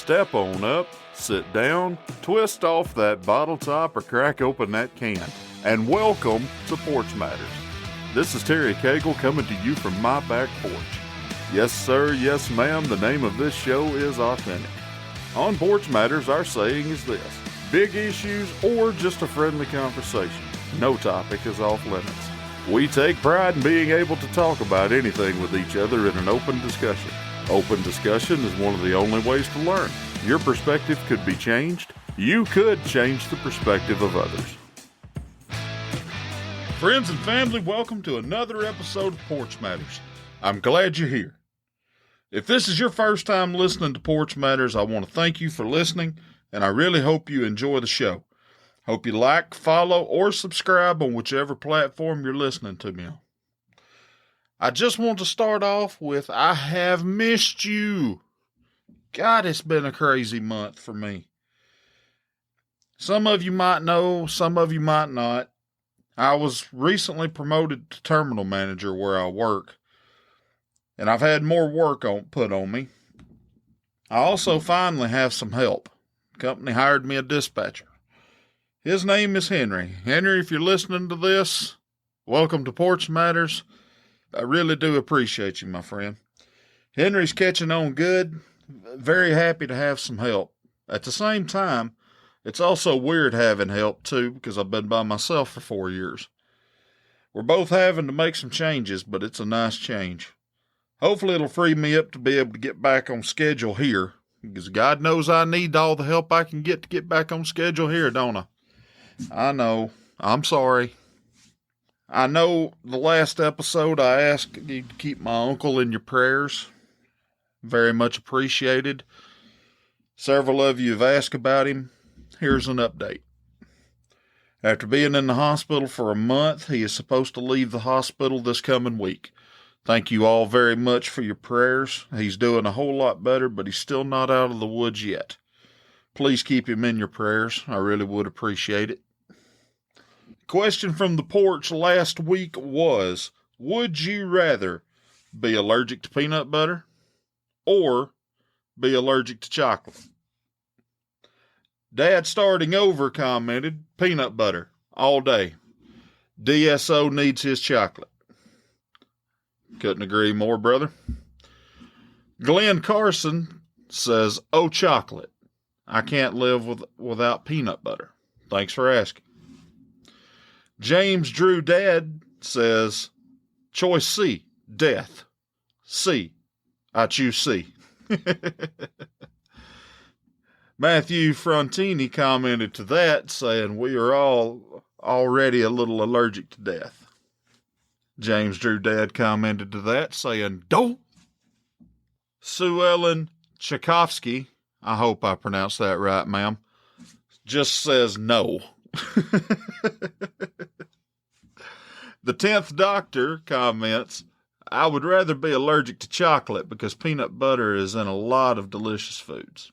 Step on up, sit down, twist off that bottle top or crack open that can, and welcome to Porch Matters. This is Terry Cagle coming to you from my back porch. Yes sir, yes ma'am, the name of this show is authentic. On Porch Matters, our saying is this: big issues or just a friendly conversation, no topic is off limits. We take pride in being able to talk about anything with each other in an open discussion. Open discussion is one of the only ways to learn. Your perspective could be changed. You could change the perspective of others. Friends and family, welcome to another episode of Porch Matters. I'm glad you're here. If this is your first time listening to Porch Matters, I want to thank you for listening, and I really hope you enjoy the show. Hope you like, follow, or subscribe on whichever platform you're listening to me on. I just want to start off with, I have missed you. God, it's been a crazy month for me. Some of you might know, some of you might not. I was recently promoted to terminal manager where I work, and I've had more work put on me. I also finally have some help. The company hired me a dispatcher. His name is Henry. Henry, if you're listening to this, welcome to Porch Matters. I really do appreciate you, my friend. Henry's catching on good. Very happy to have some help. At the same time, it's also weird having help too, because I've been by myself for 4 years. We're both having to make some changes, but it's a nice change. Hopefully it'll free me up to be able to get back on schedule here, because God knows I need all the help I can get to get back on schedule here, don't I? I know. I'm sorry. I know the last episode I asked you to keep my uncle in your prayers. Very much appreciated. Several of you have asked about him. Here's an update. After being in the hospital for a month, he is supposed to leave the hospital this coming week. Thank you all very much for your prayers. He's doing a whole lot better, but he's still not out of the woods yet. Please keep him in your prayers. I really would appreciate it. Question from the porch last week was, would you rather be allergic to peanut butter or be allergic to chocolate? Dad Starting Over commented, peanut butter all day. DSO needs his chocolate. Couldn't agree more, brother. Glenn Carson says, oh, chocolate. I can't live without peanut butter. Thanks for asking. James Drew Dad says, choice C, death. C, I choose C. Matthew Frontini commented to that, saying, we are all already a little allergic to death. James Drew Dad commented to that, saying, don't. Sue Ellen Tchaikovsky, I hope I pronounced that right, ma'am, just says no. The 10th Doctor comments, I would rather be allergic to chocolate because peanut butter is in a lot of delicious foods.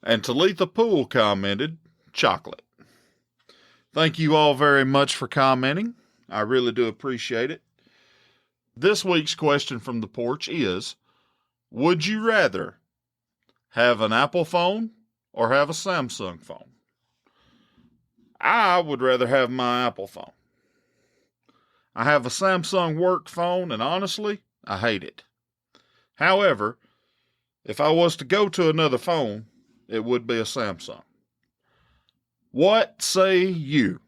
And Talitha Poole commented, chocolate. Thank you all very much for commenting. I really do appreciate it. This week's question from the porch is, would you rather have an Apple phone or have a Samsung phone? I would rather have my Apple phone. I have a Samsung work phone, and honestly, I hate it. However, if I was to go to another phone, it would be a Samsung. What say you?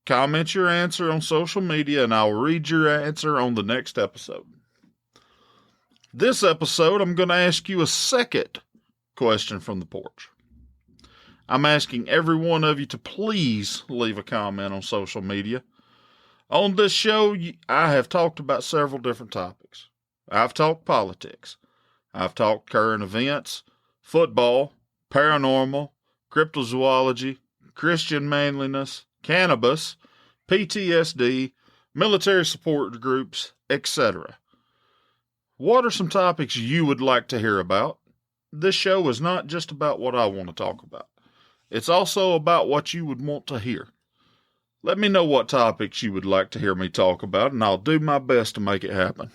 Comment your answer on social media, and I'll read your answer on the next episode. This episode, I'm going to ask you a second question from the porch. I'm asking every one of you to please leave a comment on social media. On this show, I have talked about several different topics. I've talked politics. I've talked current events, football, paranormal, cryptozoology, Christian manliness, cannabis, PTSD, military support groups, etc. What are some topics you would like to hear about? This show is not just about what I want to talk about. It's also about what you would want to hear. Let me know what topics you would like to hear me talk about, and I'll do my best to make it happen.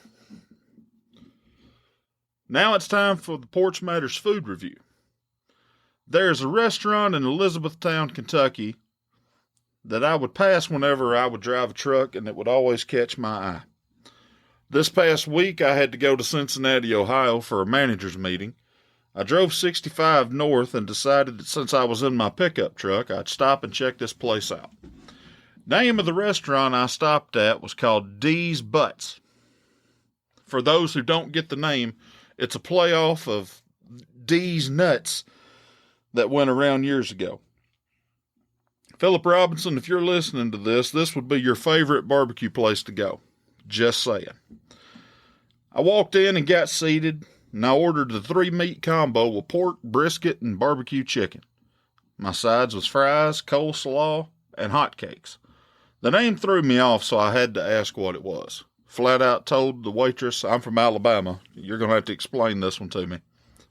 Now it's time for the Porch Matters food review. There's a restaurant in Elizabethtown, Kentucky that I would pass whenever I would drive a truck, and it would always catch my eye. This past week, I had to go to Cincinnati, Ohio for a manager's meeting. I drove 65 north and decided that since I was in my pickup truck, I'd stop and check this place out. Name of the restaurant I stopped at was called D's Butts. For those who don't get the name, it's a playoff of D's Nuts that went around years ago. Philip Robinson, if you're listening to this would be your favorite barbecue place to go. Just saying. I walked in and got seated, and I ordered the 3-meat combo with pork, brisket, and barbecue chicken. My sides was fries, coleslaw, and hotcakes. The name threw me off, so I had to ask what it was. Flat out told the waitress, I'm from Alabama. You're going to have to explain this one to me.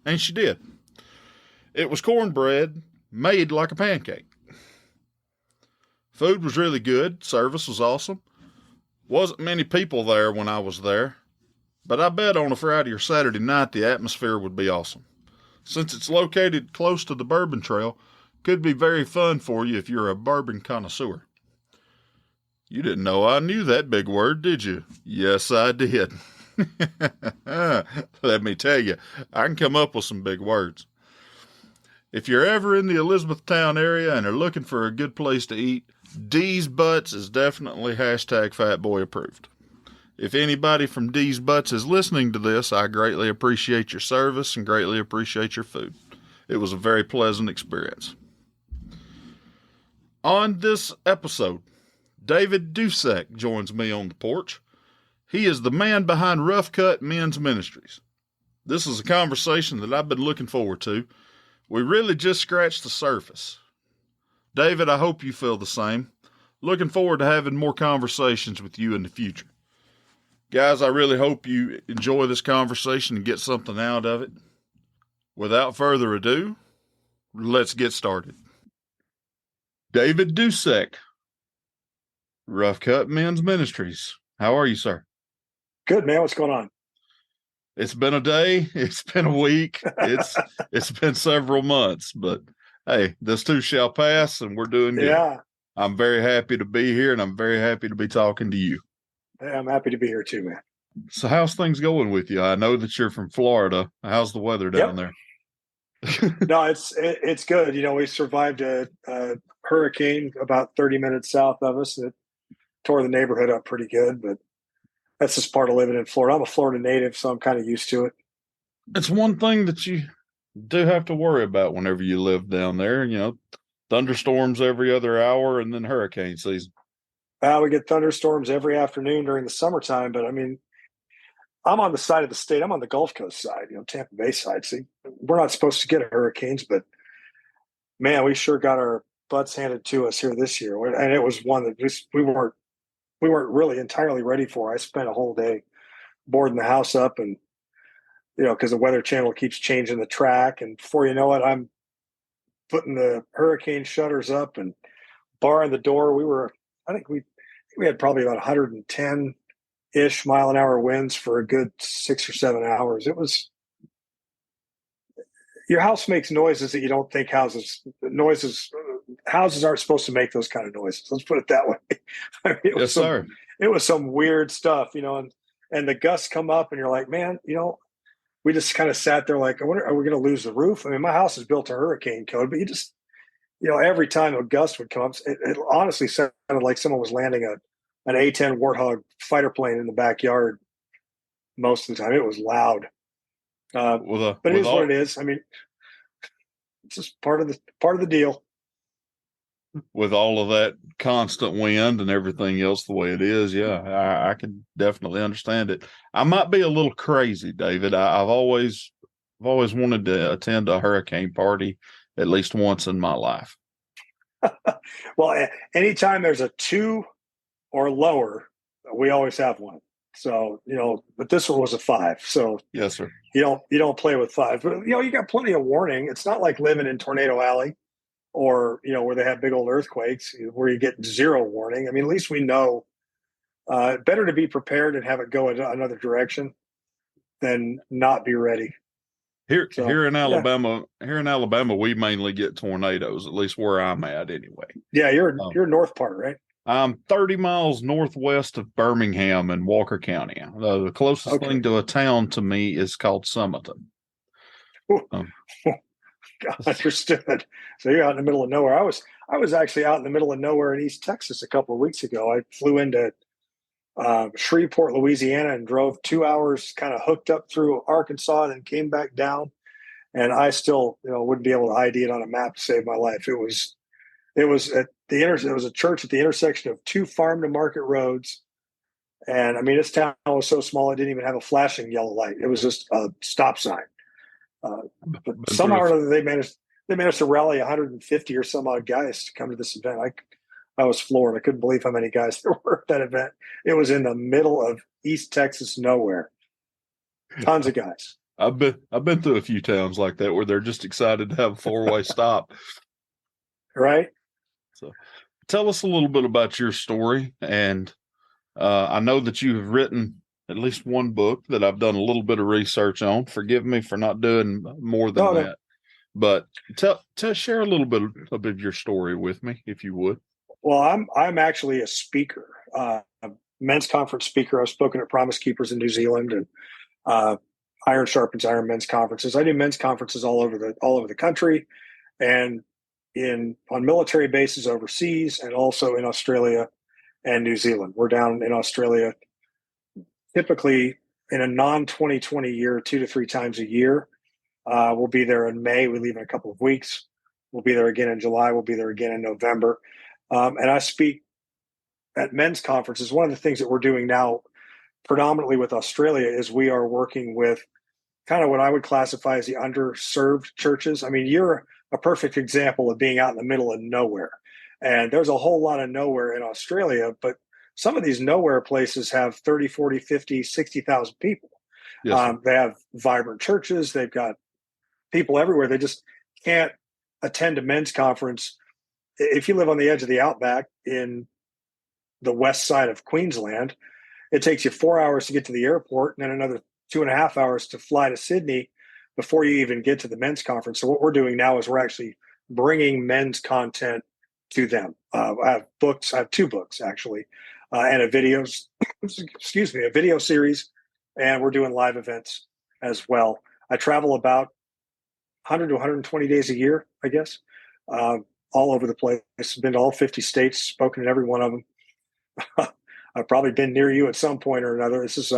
And she did. It was cornbread made like a pancake. Food was really good. Service was awesome. Wasn't many people there when I was there, but I bet on a Friday or Saturday night the atmosphere would be awesome. Since it's located close to the Bourbon Trail, could be very fun for you if you're a bourbon connoisseur. You didn't know I knew that big word, did you? Yes, I did. Let me tell you, I can come up with some big words. If you're ever in the Elizabethtown area and are looking for a good place to eat, D's Butts is definitely #Fatboy approved. If anybody from D's Butts is listening to this, I greatly appreciate your service and greatly appreciate your food. It was a very pleasant experience. On this episode, David Dusek joins me on the porch. He is the man behind Rough Cut Men's Ministries. This is a conversation that I've been looking forward to. We really just scratched the surface. David, I hope you feel the same. Looking forward to having more conversations with you in the future. Guys, I really hope you enjoy this conversation and get something out of it. Without further ado, let's get started. David Dusek, Rough Cut Men's Ministries. How are you, sir? Good, man. What's going on? It's been a day. It's been a week. It's been several months, but hey, this too shall pass, and we're doing good. Yeah. I'm very happy to be here, and I'm very happy to be talking to you. Yeah, I'm happy to be here too, man. So how's things going with you? I know that you're from Florida. How's the weather down there? No, it's good. You know, we survived a hurricane about 30 minutes south of us. It tore the neighborhood up pretty good, but that's just part of living in Florida. I'm a Florida native, so I'm kind of used to it. It's one thing that you do have to worry about whenever you live down there. You know, thunderstorms every other hour and then hurricane season. We get thunderstorms every afternoon during the summertime, but I mean, I'm on the side of the state. I'm on the Gulf Coast side, you know, Tampa Bay side. See, we're not supposed to get hurricanes, but man, we sure got our butts handed to us here this year. And it was one that just we weren't really entirely ready for. I spent a whole day boarding the house up and, you know, because the Weather Channel keeps changing the track. And before you know it, I'm putting the hurricane shutters up and barring the door. I think we had probably about 110-ish mile-an-hour winds for a good 6 or 7 hours. It was, your house makes noises that you don't think houses aren't supposed to make those kind of noises. Let's put it that way. I mean, Yes, sir. It was some weird stuff, you know, and the gusts come up and you're like, man, you know, we just kind of sat there like, I wonder, are we going to lose the roof? I mean, my house is built to hurricane code, but you know, every time a gust would come up, it honestly sounded like someone was landing an A-10 Warthog fighter plane in the backyard most of the time. It was loud. But it is what it is. I mean, it's just part of the deal. With all of that constant wind and everything else the way it is, yeah, I can definitely understand it. I might be a little crazy, David. I've always wanted to attend a hurricane party at least once in my life. Well, anytime there's a 2 or lower, we always have one. So, you know, but this one was a 5. So yes, sir. You don't play with 5, but you know, you got plenty of warning. It's not like living in Tornado Alley or, you know, where they have big old earthquakes where you get 0 warning. I mean, at least we know better to be prepared and have it go in another direction than not be ready. So yeah, here in Alabama, we mainly get tornadoes, at least where I'm at anyway. yeah, Um, you're north part, right? I'm 30 miles northwest of Birmingham in Walker County. The closest Okay. thing to a town to me is called Summerton. Um, Understood. So you're out in the middle of nowhere. I was actually out in the middle of nowhere in East Texas a couple of weeks ago. I flew into Shreveport, Louisiana, and drove 2 hours, kind of hooked up through Arkansas, and then came back down. And I still, wouldn't be able to ID it on a map to save my life. It was at the It was a church at the intersection of two farm to market roads. And I mean, this town was so small it didn't even have a flashing yellow light. It was just a stop sign. But been through somehow a or other, they managed to rally 150 or some odd guys to come to this event. I was floored. I couldn't believe how many guys there were at that event. It was in the middle of East Texas nowhere. Tons of guys. I've been through a few towns like that where they're just excited to have a 4-way stop. Right? So tell us a little bit about your story. And I know that you have written at least one book that I've done a little bit of research on. Forgive me for not doing more than No, no. that. But share a little bit of your story with me, if you would. Well, I'm actually a speaker, a men's conference speaker. I've spoken at Promise Keepers in New Zealand and uh, Iron Sharpens Iron men's conferences. I do men's conferences all over the country, and on military bases overseas, and also in Australia and New Zealand. We're down in Australia typically in a non-2020 year, 2 to 3 times a year. We'll be there in May. We leave in a couple of weeks. We'll be there again in July. We'll be there again in November. And I speak at men's conferences. One of the things that we're doing now, predominantly with Australia, is we are working with kind of what I would classify as the underserved churches. I mean, you're a perfect example of being out in the middle of nowhere. And there's a whole lot of nowhere in Australia, but some of these nowhere places have 30, 40, 50, 60,000 people. Yes, sir. They have vibrant churches. They've got people everywhere. They just can't attend a men's conference. If you live on the edge of the outback in the west side of Queensland, it takes you 4 hours to get to the airport and then another 2.5 hours to fly to Sydney before you even get to the men's conference. So what we're doing now is we're actually bringing men's content to them. I have books. I have 2 books actually, and a a video series, and we're doing live events as well. I travel about 100 to 120 days a year, I guess, all over the place. I've been to all 50 states, spoken in every one of them. I've probably been near you at some point or another. This is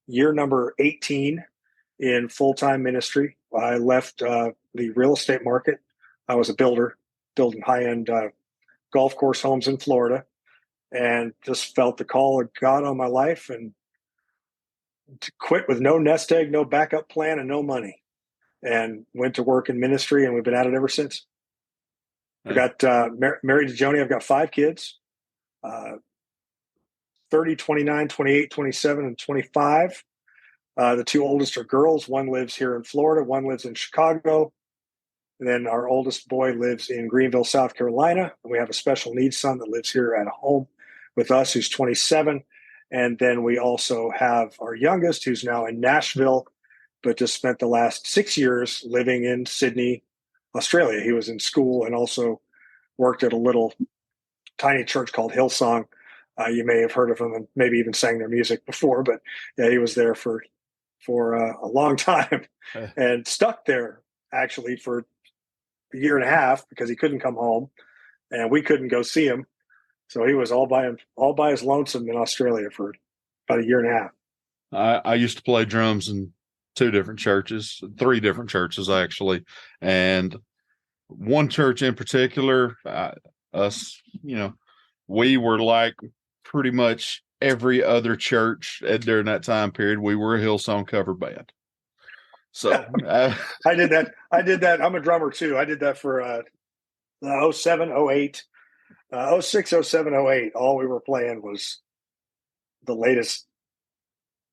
year number 18 in full-time ministry. I left the real estate market. I was a builder, building high-end golf course homes in Florida, and just felt the call of God on my life and to quit with no nest egg, no backup plan, and no money. And went to work in ministry, and we've been at it ever since. I got married to Joni. I've got 5 kids, 30, 29, 28, 27, and 25. The 2 oldest are girls. One lives here in Florida. One lives in Chicago. And then our oldest boy lives in Greenville, South Carolina. And we have a special needs son that lives here at home with us, who's 27. And then we also have our youngest, who's now in Nashville, but just spent the last 6 years living in Sydney, Australia. He was in school and also worked at a little tiny church called Hillsong. You may have heard of him and maybe even sang their music before, but yeah, he was there for a long time and stuck there actually for a year and a half because he couldn't come home and we couldn't go see him. So he was all by his lonesome in Australia for about a year and a half. I used to play drums in 3 different churches actually, and one church in particular, we were like pretty much every other church during that time period. We were a Hillsong cover band. So I did that. I'm a drummer too. I did that for 07, 08, 06, 07, 08. All we were playing was the latest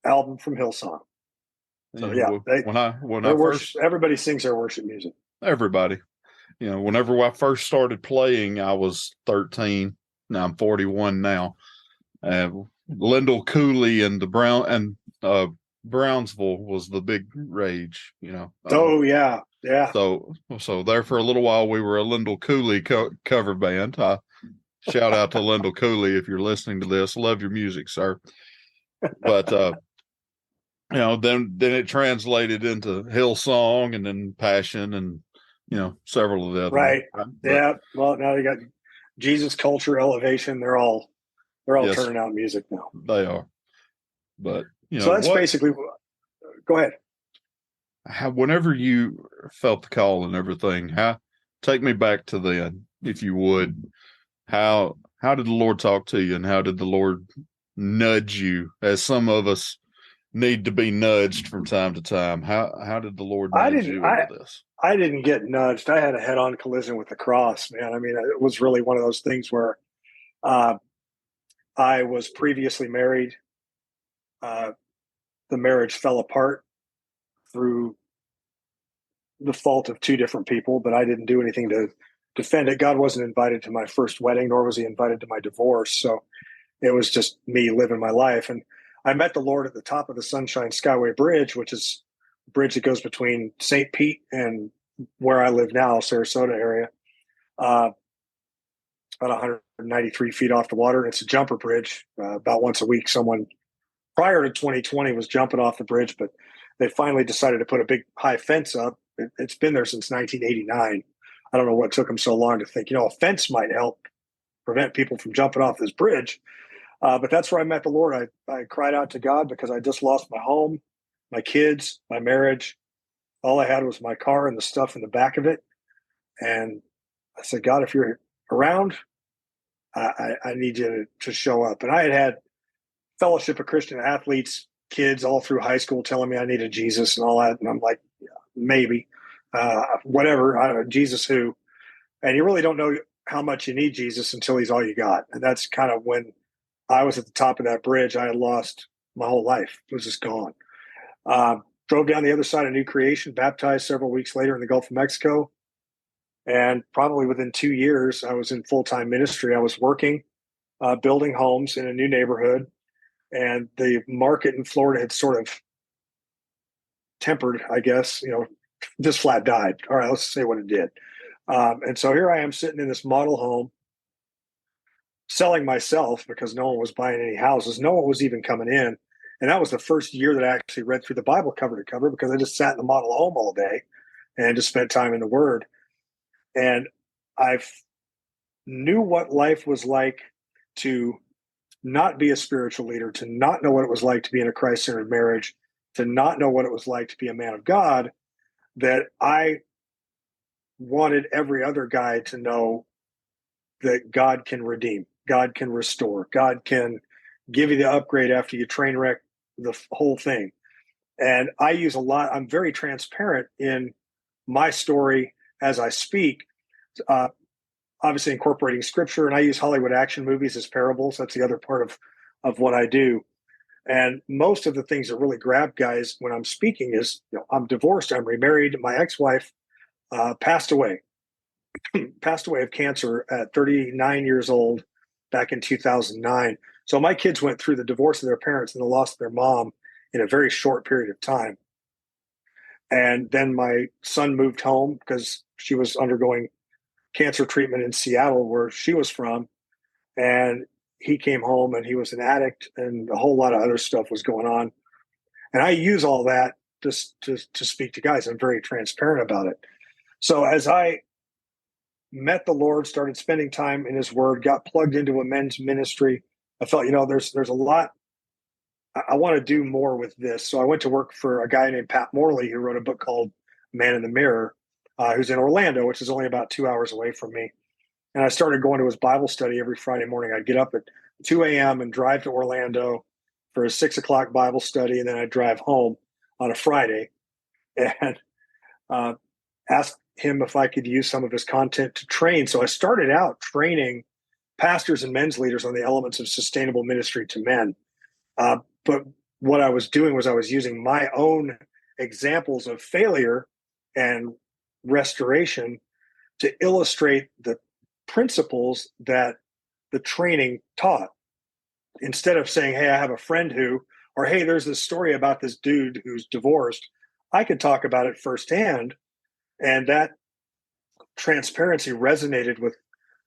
album from Hillsong. So yeah, everybody sings their worship music. Everybody, whenever I first started playing, I was 13. Now I'm 41 now. Lyndall Cooley and the Brownsville was the big rage, you know. Oh yeah, yeah. So there for a little while, we were a Lyndall Cooley cover band. Shout out to Lyndall Cooley if you're listening to this. Love your music, sir. But then it translated into Hillsong and then Passion and several of the other ones. Right. But Yeah. Well, now you got Jesus Culture, Elevation. They're all yes, turning out music now. they are. But So that's basically. Go ahead. whenever you felt the call and everything, take me back to then, if you would. How did the Lord talk to you, and how did the Lord nudge you, as some of us need to be nudged from time to time? How did the Lord I nudge didn't. you into this? I didn't get nudged. I had a head-on collision with the cross, man. I mean, it was really one of those things where uh, I was previously married. Uh, the marriage fell apart through the fault of two different people, but I didn't do anything to defend it. God wasn't invited to my first wedding, nor was he invited to my divorce. So it was just me living my life. And I met the Lord at the top of the Sunshine Skyway Bridge, which is a bridge that goes between St. Pete and where I live now, Sarasota area, uh, about 193 feet off the water. And it's a jumper bridge. About once a week, someone prior to 2020 was jumping off the bridge, but they finally decided to put a big high fence up. It's been there since 1989. I don't know what took them so long to think, a fence might help prevent people from jumping off this bridge. But that's where I met the Lord. I cried out to God because I just lost my home, my kids, my marriage. All I had was my car and the stuff in the back of it. And I said, God, if you're around, I need you to show up. And I had Fellowship of Christian Athletes kids all through high school telling me I needed Jesus and all that. And I'm like, yeah, maybe, whatever. I don't know, Jesus who? And you really don't know how much you need Jesus until he's all you got. And that's kind of when I was at the top of that bridge. I had lost my whole life. It was just gone. Drove down the other side of New Creation, baptized several weeks later in the Gulf of Mexico. And probably within 2 years, I was in full-time ministry. I was working, building homes in a new neighborhood. And the market in Florida had sort of tempered, I guess, just flat died. All right, let's say what it did. And so here I am sitting in this model home, selling myself because no one was buying any houses. No one was even coming in. And that was the first year that I actually read through the Bible cover to cover because I just sat in the model home all day and just spent time in the Word. And I knew what life was like to not be a spiritual leader, to not know what it was like to be in a Christ-centered marriage, to not know what it was like to be a man of God, that I wanted every other guy to know that God can redeem, God can restore, God can give you the upgrade after you train wreck the whole thing. And I use I'm very transparent in my story as I speak, obviously incorporating scripture, and I use Hollywood action movies as parables. That's the other part of what I do. And most of the things that really grab guys when I'm speaking is, I'm divorced, I'm remarried, my ex-wife passed away of cancer at 39 years old back in 2009. So my kids went through the divorce of their parents and the loss of their mom in a very short period of time. And then my son moved home because she was undergoing cancer treatment in Seattle, where she was from. And he came home and he was an addict and a whole lot of other stuff was going on. And I use all that just to speak to guys. I'm very transparent about it. So as I met the Lord, started spending time in his word, got plugged into a men's ministry, I felt, there's a lot. I want to do more with this. So I went to work for a guy named Pat Morley, who wrote a book called Man in the Mirror, who's in Orlando, which is only about 2 hours away from me. And I started going to his Bible study every Friday morning. I'd get up at 2 a.m. and drive to Orlando for a 6 o'clock Bible study. And then I'd drive home on a Friday and ask him if I could use some of his content to train. So I started out training pastors and men's leaders on the elements of sustainable ministry to men. But what I was doing was I was using my own examples of failure and restoration to illustrate the principles that the training taught. Instead of saying, hey, I have a friend who, or hey, there's this story about this dude who's divorced. I could talk about it firsthand. And that transparency resonated with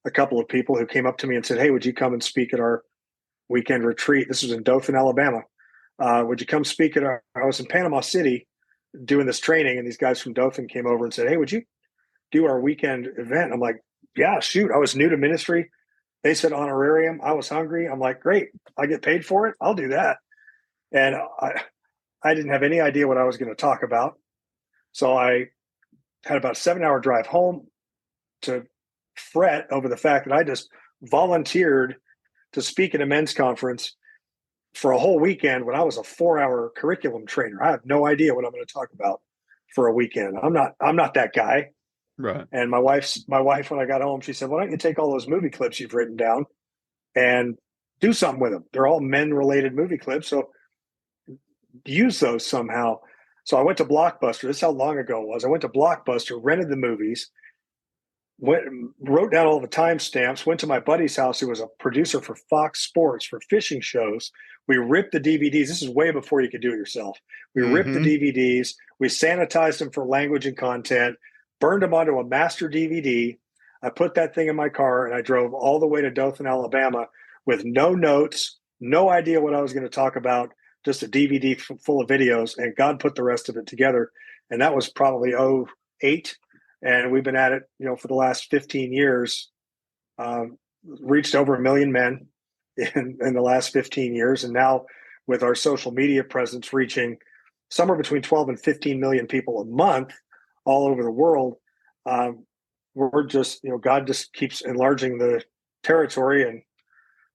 a couple of people who came up to me and said, hey, would you come and speak at our weekend retreat? This was in Dothan, Alabama. Would you come speak at our, I was in Panama City doing this training, and these guys from Dothan came over and said, hey, would you do our weekend event? I'm like, yeah, shoot. I was new to ministry. They said honorarium. I was hungry. I'm like, great. I get paid for it. I'll do that. And I didn't have any idea what I was going to talk about. So I had about a 7-hour drive home to fret over the fact that I just volunteered to speak at a men's conference for a whole weekend when I was a 4-hour curriculum trainer. I have no idea what I'm going to talk about for a weekend. I'm not that guy. Right. And my wife, when I got home, she said, why don't you take all those movie clips you've written down and do something with them? They're all men related movie clips. So use those somehow. So I went to Blockbuster. This is how long ago it was. I went to Blockbuster, rented the movies, wrote down all the timestamps, went to my buddy's house who was a producer for Fox Sports for fishing shows. We ripped the DVDs. This is way before you could do it yourself. We ripped the DVDs. We sanitized them for language and content, burned them onto a master DVD. I put that thing in my car and I drove all the way to Dothan, Alabama with no notes, no idea what I was going to talk about, just a DVD full of videos, and God put the rest of it together. And that was probably 2008. And we've been at it, for the last 15 years, reached over 1 million men in the last 15 years. And now with our social media presence reaching somewhere between 12 and 15 million people a month all over the world, we're just, God just keeps enlarging the territory. And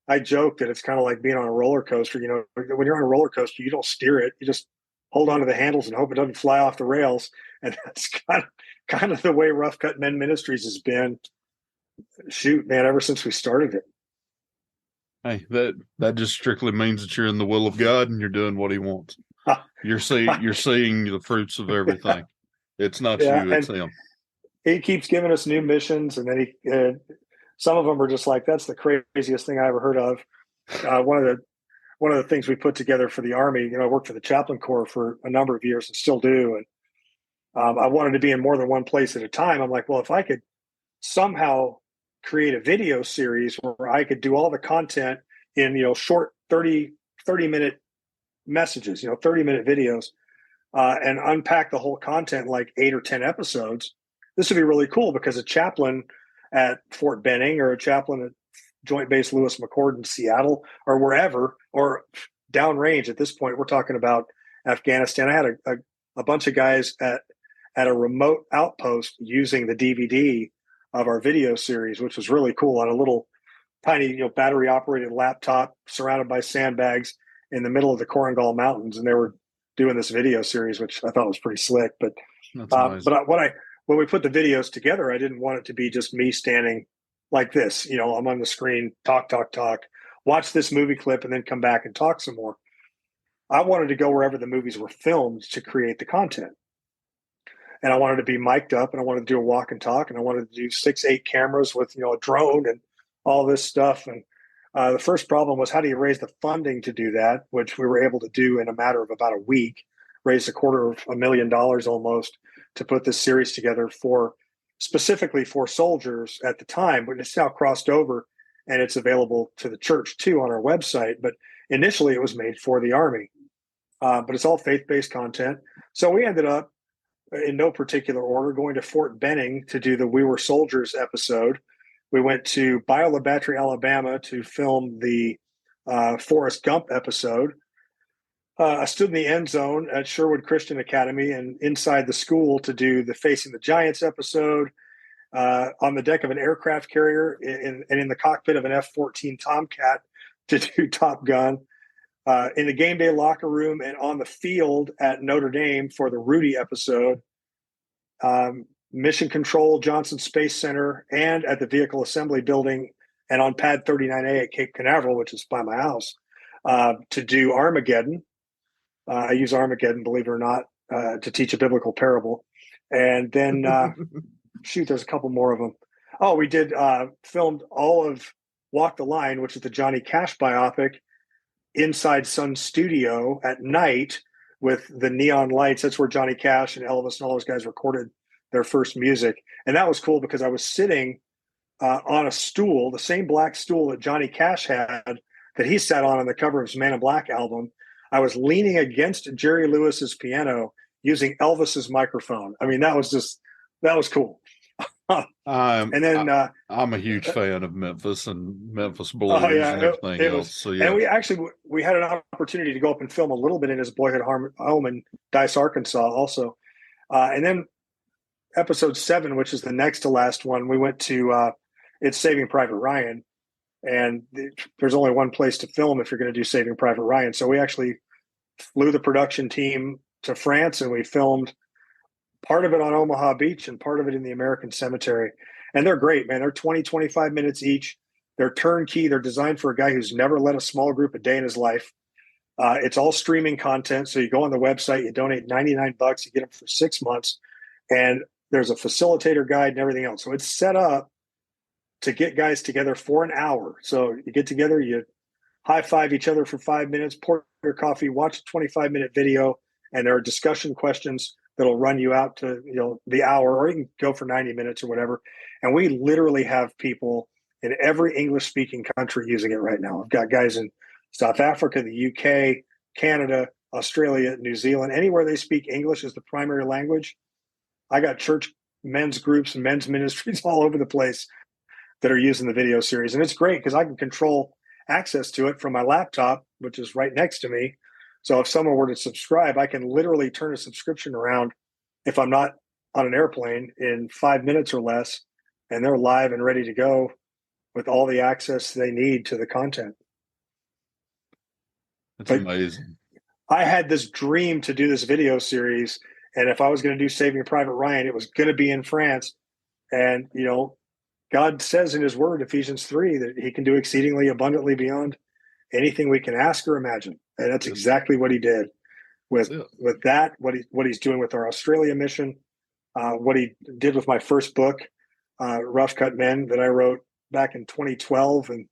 I joke that it's kind of like being on a roller coaster. When you're on a roller coaster, you don't steer it. You just hold on to the handles and hope it doesn't fly off the rails. And that's kind of the way Rough Cut Men Ministries has been. Shoot, man, ever since we started it. Hey, that just strictly means that you're in the will of God and you're doing what He wants. You're seeing the fruits of everything. It's not you, it's Him. He keeps giving us new missions, and then some of them are just like, that's the craziest thing I ever heard of. One of the things we put together for the Army, I worked for the Chaplain Corps for a number of years and still do. And I wanted to be in more than one place at a time. I'm like, well, if I could somehow create a video series where I could do all the content in, short 30-minute messages, 30-minute videos, and unpack the whole content in like 8 or 10 episodes, this would be really cool, because a chaplain at Fort Benning or a chaplain at Joint Base Lewis McChord in Seattle or wherever, or downrange at this point, we're talking about Afghanistan. I had a bunch of guys at a remote outpost using the DVD of our video series, which was really cool, on a little tiny, battery operated laptop surrounded by sandbags in the middle of the Korengal Mountains. And they were doing this video series, which I thought was pretty slick. But when we put the videos together, I didn't want it to be just me standing like this. I'm on the screen, talk, watch this movie clip, and then come back and talk some more. I wanted to go wherever the movies were filmed to create the content. And I wanted to be mic'd up, and I wanted to do a walk and talk, and I wanted to do 6-8 cameras with, a drone and all this stuff. And the first problem was, how do you raise the funding to do that, which we were able to do in a matter of about a week, raised $250,000 almost to put this series together specifically for soldiers at the time, but it's now crossed over and it's available to the church too on our website. But initially it was made for the Army, but it's all faith-based content. So we ended up, in no particular order, going to Fort Benning to do the We Were Soldiers episode. We went to Biola Battery, Alabama to film the Forrest Gump episode. I stood in the end zone at Sherwood Christian Academy and inside the school to do the Facing the Giants episode, on the deck of an aircraft carrier and in the cockpit of an F-14 Tomcat to do Top Gun, in the game day locker room and on the field at Notre Dame for the Rudy episode, Mission Control, Johnson Space Center, and at the Vehicle Assembly Building and on Pad 39A at Cape Canaveral, which is by my house, to do Armageddon. I use Armageddon, believe it or not, to teach a biblical parable. And then, there's a couple more of them. Oh, we did filmed all of Walk the Line, which is the Johnny Cash biopic, inside Sun Studio at night with the neon lights. That's where Johnny Cash and Elvis and all those guys recorded their first music. And that was cool because I was sitting on a stool, the same black stool that Johnny Cash had that he sat on the cover of his Man in Black album. I was leaning against Jerry Lewis's piano using Elvis's microphone. I mean, that was cool. I'm And then I'm a huge fan of Memphis and Memphis Blues oh yeah, and everything it else. was. So yeah, And we had an opportunity to go up and film a little bit in his boyhood home in Dice, Arkansas, also. And then episode 7, which is the next to last one, we went to it's Saving Private Ryan, and there's only one place to film if you're going to do Saving Private Ryan. So we actually flew the production team to France, and we filmed part of it on Omaha Beach and part of it in the American Cemetery. And they're great, man. They're 20, 25 minutes each. They're turnkey. They're designed for a guy who's never led a small group a day in his life. It's all streaming content. So you go on the website, you donate $99, you get them for 6 months, and there's a facilitator guide and everything else. So it's set up to get guys together for an hour. So you get together, you high five each other for 5 minutes, pour your coffee, watch a 25-minute video, and there are discussion questions that'll run you out to the hour, or you can go for 90 minutes or whatever. And we literally have people in every English-speaking country using it right now. I've got guys in South Africa, the UK, Canada, Australia, New Zealand, anywhere they speak English as the primary language. I got church men's groups and men's ministries all over the place that are using the video series. And it's great because I can control access to it from my laptop, which is right next to me. So if someone were to subscribe, I can literally turn a subscription around if I'm not on an airplane in 5 minutes or less, and they're live and ready to go with all the access they need to the content. it's amazing. I had this dream to do this video series, and if I was going to do Saving Private Ryan, it was going to be in France. And, God says in his word, Ephesians 3, that he can do exceedingly abundantly beyond anything we can ask or imagine. And that's exactly what he did with that, what he's doing with our Australia mission, what he did with my first book, Rough Cut Men, that I wrote back in 2012. And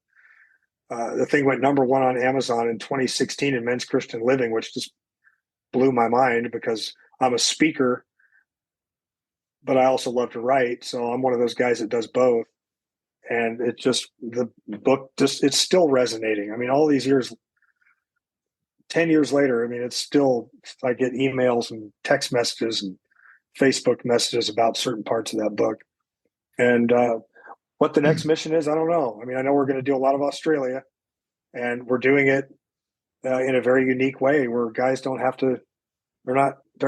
the thing went #1 on Amazon in 2016 in Men's Christian Living, which just blew my mind because I'm a speaker, but I also love to write. So I'm one of those guys that does both. And the book it's still resonating. I mean, all these years, 10 years later, I mean, it's still, I get emails and text messages and Facebook messages about certain parts of that book. And what the next mission is, I don't know. I mean, I know we're going to do a lot of Australia, and we're doing it in a very unique way where guys don't have to, they're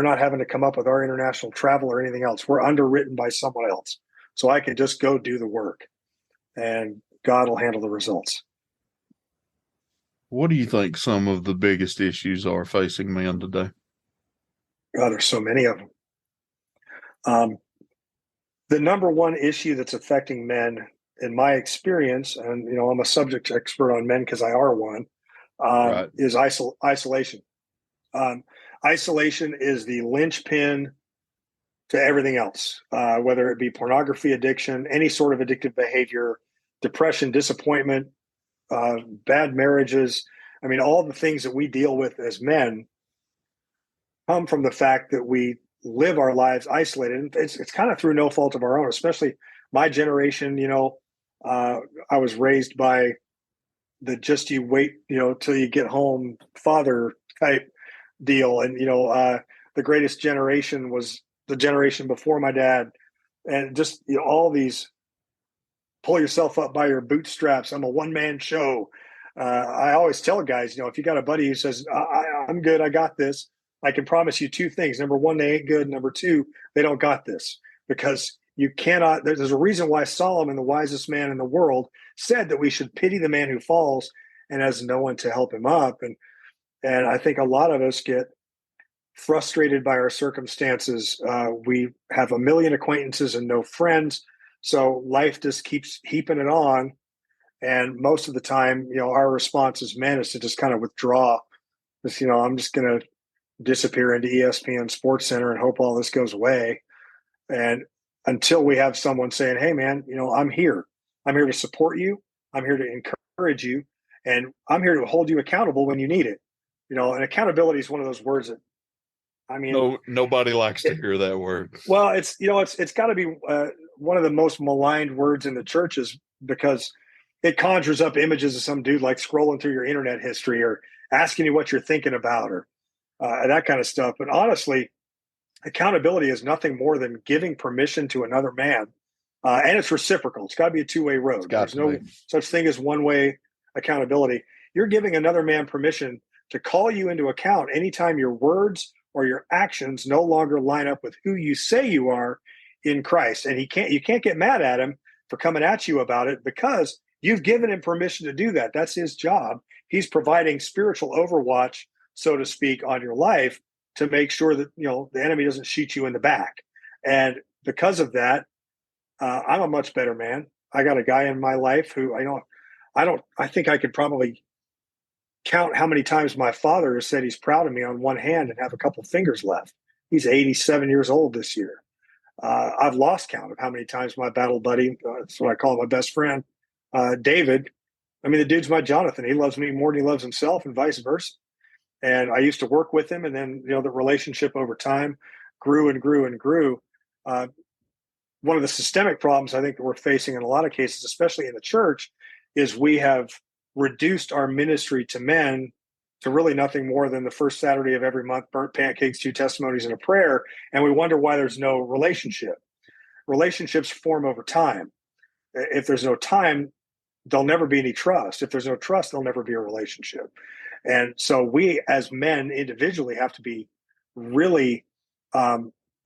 not having to come up with our international travel or anything else. We're underwritten by someone else. So I can just go do the work, and God will handle the results. What do you think some of the biggest issues are facing men today? God, there's so many of them. The #1 issue that's affecting men, in my experience, and I'm a subject expert on men because I are one, Right. is isolation. Isolation is the linchpin to everything else, whether it be pornography addiction, any sort of addictive behavior, depression, disappointment, bad marriages. I mean, all the things that we deal with as men come from the fact that we live our lives isolated. And it's kind of through no fault of our own, especially my generation. I was raised by the just you wait, till you get home father type deal. And, the greatest generation was the generation before my dad. And just, all these pull yourself up by your bootstraps. I'm a one-man show. I always tell guys, if you got a buddy who says, I'm good, I got this, I can promise you 2 things. #1, they ain't good. #2, they don't got this, because you cannot. There's a reason why Solomon, the wisest man in the world, said that we should pity the man who falls and has no one to help him up. And I think a lot of us get frustrated by our circumstances. We have a million acquaintances and no friends. So life just keeps heaping it on. And most of the time, our response as men is to just kind of withdraw. Just, I'm just going to disappear into ESPN Sports Center and hope all this goes away. And until we have someone saying, hey man, I'm here to support you. I'm here to encourage you. and I'm here to hold you accountable when you need it. And accountability is one of those words that, I mean, No, nobody likes to hear that word. well, it's got to be one of the most maligned words in the churches, because it conjures up images of some dude like scrolling through your internet history or asking you what you're thinking about, or that kind of stuff. But honestly, accountability is nothing more than giving permission to another man, and it's reciprocal. It's got to be a two-way road. There's no such thing as one-way accountability. You're giving another man permission to call you into account anytime your words or your actions no longer line up with who you say you are in Christ. And you can't get mad at him for coming at you about it, because you've given him permission to do that. That's his job. He's providing spiritual overwatch, so to speak, on your life, to make sure that the enemy doesn't shoot you in the back. And because of that, I'm a much better man. I got a guy in my life who I think I could probably count how many times my father has said he's proud of me on one hand and have a couple fingers left. He's 87 years old this year. I've lost count of how many times my battle buddy, that's what I call my best friend, David. I mean, the dude's my Jonathan. He loves me more than he loves himself, and vice versa. And I used to work with him, and then the relationship over time grew and grew and grew. One of the systemic problems I think that we're facing in a lot of cases, especially in the church, is we have reduced our ministry to men to really nothing more than the first Saturday of every month, burnt pancakes, 2 testimonies, and a prayer. And we wonder why there's no relationship. Relationships form over time. If there's no time, there'll never be any trust. If there's no trust, there'll never be a relationship. And so we as men individually have to be really